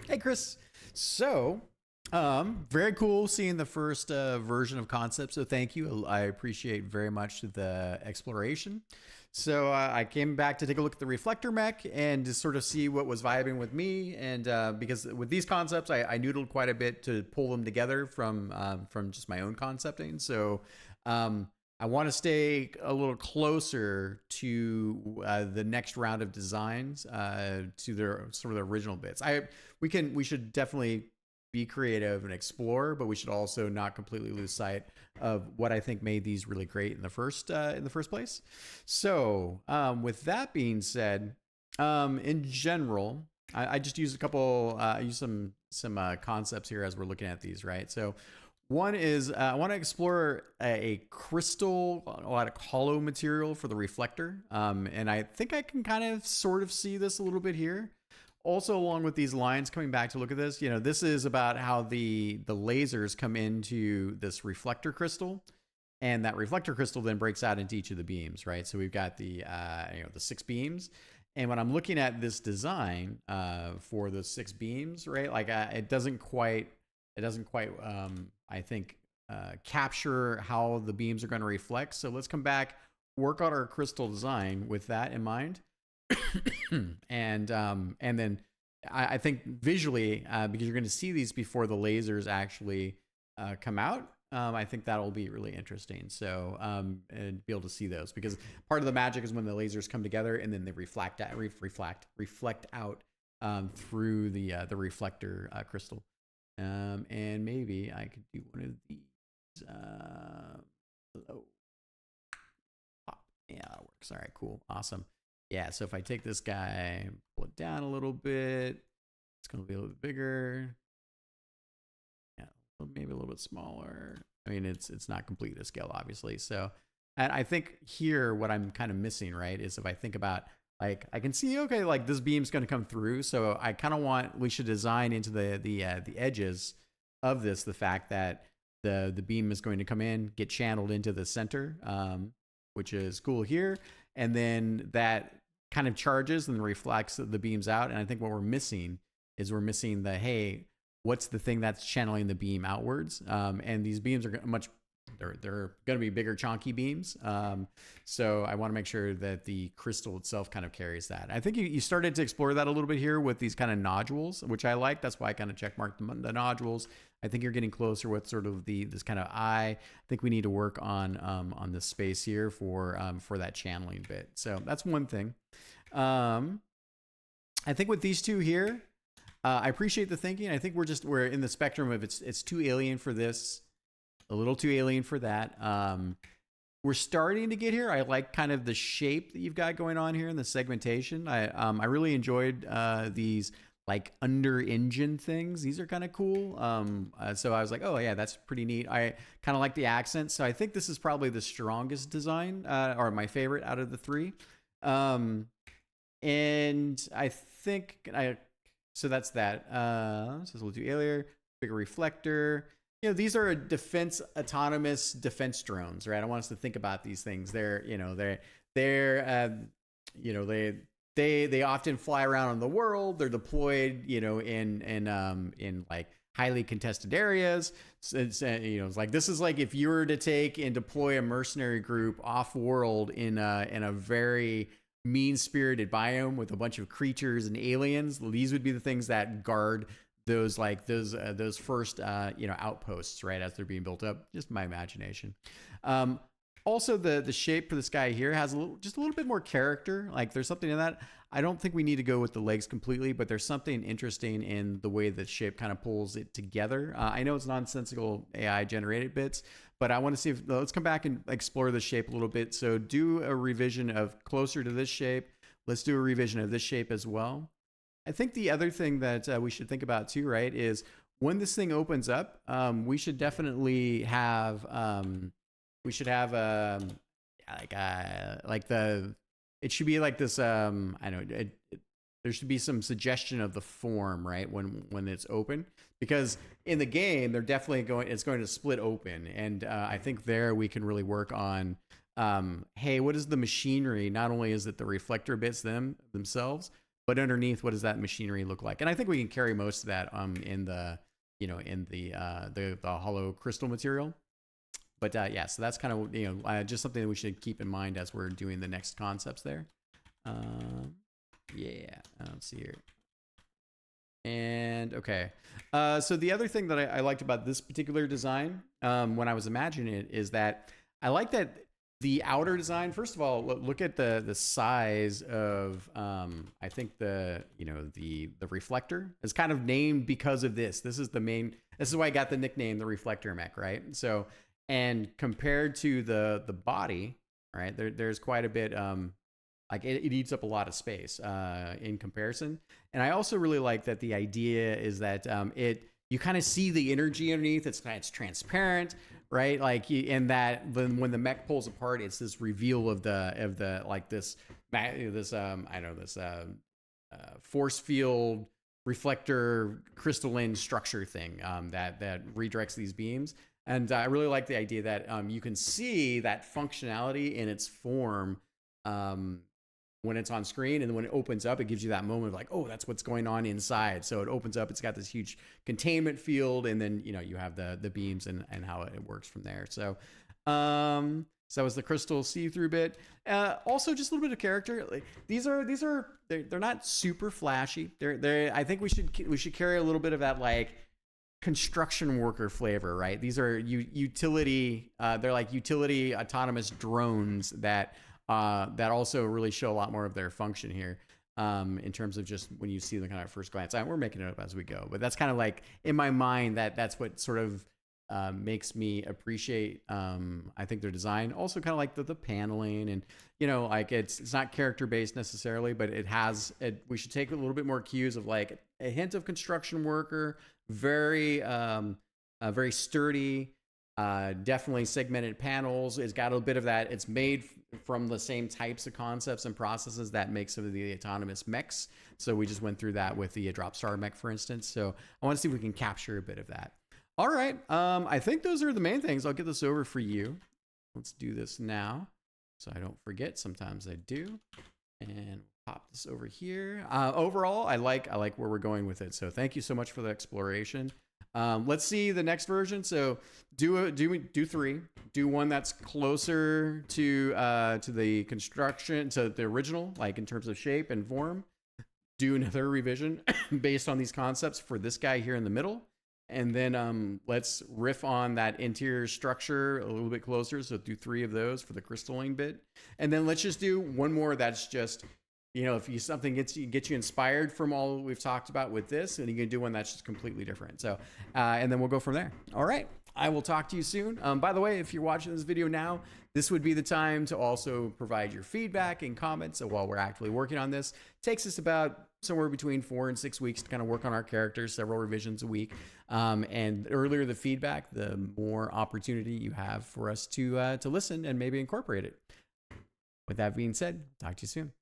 Hey, Chris. So, very cool seeing the first version of concept. So, thank you. I appreciate very much the exploration. So, I came back to take a look at the Reflector Mech and to sort of see what was vibing with me. And because with these concepts, I noodled quite a bit to pull them together from just my own concepting. So, I want to stay a little closer to the next round of designs to their sort of the original bits. We should definitely be creative and explore, but we should also not completely lose sight of what I think made these really great in the first place. So, with that being said, in general, I just use a couple, use some concepts here as we're looking at these, right? So, one is I want to explore a crystal, a lot of hollow material for the reflector, and I think I can kind of sort of see this a little bit here. Also, along with these lines, coming back to look at this, this is about how the lasers come into this reflector crystal, and that reflector crystal then breaks out into each of the beams, right? So we've got the 6 beams, and when I'm looking at this design for the 6 beams, right, like it doesn't quite I think capture how the beams are going to reflect. So let's come back, work on our crystal design with that in mind. and then I think visually, because you're going to see these before the lasers actually come out, I think that'll be really interesting. So and be able to see those, because part of the magic is when the lasers come together and then they reflect out through the reflector crystal. And maybe I could do one of these. Hello. Pop. Yeah, that works. All right, cool. Awesome. Yeah, so if I take this guy, pull it down a little bit, it's going to be a little bit bigger. Yeah, maybe a little bit smaller. I mean, it's not completely to scale, obviously. So, and I think here what I'm kind of missing, right, is if I think about, like, I can see, okay, like this beam's going to come through. So I kind of we should design into the edges of this, the fact that the beam is going to come in, get channeled into the center, which is cool here. And then that kind of charges and reflects the beams out. And I think what we're missing is hey, what's the thing that's channeling the beam outwards? And these beams are they're going to be bigger, chunky beams. So I want to make sure that the crystal itself kind of carries that. I think you started to explore that a little bit here with these kind of nodules, which I like. That's why I kind of checkmarked the nodules. I think you're getting closer with sort of this kind of eye. I think we need to work on this space here for that channeling bit. So that's one thing. I think with these two here, I appreciate the thinking. I think we're in the spectrum of it's too alien for this, a little too alien for that. We're starting to get here. I like kind of the shape that you've got going on here in the segmentation. I really enjoyed these like under engine things. These are kind of cool. So I was like, oh yeah, that's pretty neat. I kind of like the accents. So I think this is probably the strongest design, or my favorite out of the 3. And I think so that's that. So we'll do alien, bigger reflector. These are autonomous defense drones, right? I want us to think about these things. They often fly around in the world. They're deployed, in like highly contested areas. So it's like, this is like if you were to take and deploy a mercenary group off world in a very mean-spirited biome with a bunch of creatures and aliens. These would be the things that guard those first outposts, right, as they're being built up. Just my imagination. Also, the shape for this guy here has just a little bit more character. Like there's something in that. I don't think we need to go with the legs completely, but there's something interesting in the way that shape kind of pulls it together. I know it's nonsensical AI generated bits, but I want to see let's come back and explore the shape a little bit. So do a revision of closer to this shape. Let's do a revision of this shape as well. I think the other thing that we should think about too, right, is when this thing opens up, we should definitely have it should be like this. I know there should be some suggestion of the form, right, when it's open, because in the game they're definitely it's going to split open, and I think there we can really work on. Hey, what is the machinery? Not only is it the reflector bits themselves, but underneath, what does that machinery look like? And I think we can carry most of that in the the hollow crystal material. But yeah, so that's kind of just something that we should keep in mind as we're doing the next concepts there. Yeah, let's see here. And okay, so the other thing that I liked about this particular design when I was imagining it is that I like that the outer design. First of all, look at the size of I think the reflector is kind of named because of this. This is the main. This is why I got the nickname the Reflector Mech, right? So, and compared to the body, right? There's quite a bit. Like it eats up a lot of space in comparison. And I also really like that the idea is that you kind of see the energy underneath. It's transparent, right? Like in that when the mech pulls apart, it's this reveal of the like this force field reflector crystalline structure thing that redirects these beams. And I really like the idea that you can see that functionality in its form when it's on screen, and then when it opens up, it gives you that moment of like, oh, that's what's going on inside. So it opens up, it's got this huge containment field, and then you have the beams and how it works from there. So so that was the crystal see-through bit. Also, just a little bit of character. Like, they're not super flashy. I think we should carry a little bit of that like construction worker flavor, right? These are utility. They're like utility autonomous drones that also really show a lot more of their function here in terms of just when you see them kind of at first glance. We're making it up as we go, but that's kind of like in my mind that's what sort of makes me appreciate I think their design. Also kind of like the paneling, and like it's not character based necessarily, but we should take a little bit more cues of like a hint of construction worker, very very sturdy, definitely segmented panels. It's got a bit of that. It's made from the same types of concepts and processes that make some of the autonomous mechs. So we just went through that with the Drop Star mech, for instance. So I want to see if we can capture a bit of that. All right. I think those are the main things. I'll get this over for you. Let's do this now so I don't forget. Sometimes I do. And pop this over here. Overall, I like where we're going with it. So thank you so much for the exploration. Let's see the next version. So do 3. Do one that's closer to the construction, to the original, like in terms of shape and form. Do another revision based on these concepts for this guy here in the middle. And then let's riff on that interior structure a little bit closer. So do 3 of those for the crystalline bit. And then let's just do one more that's just, if something gets you inspired from all we've talked about with this, and you can do one that's just completely different. So, and then we'll go from there. All right. I will talk to you soon. By the way, if you're watching this video now, this would be the time to also provide your feedback and comments. So while we're actively working on this, it takes us about somewhere between 4 and 6 weeks to kind of work on our characters, several revisions a week. And the earlier the feedback, the more opportunity you have for us to listen and maybe incorporate it. With that being said, talk to you soon.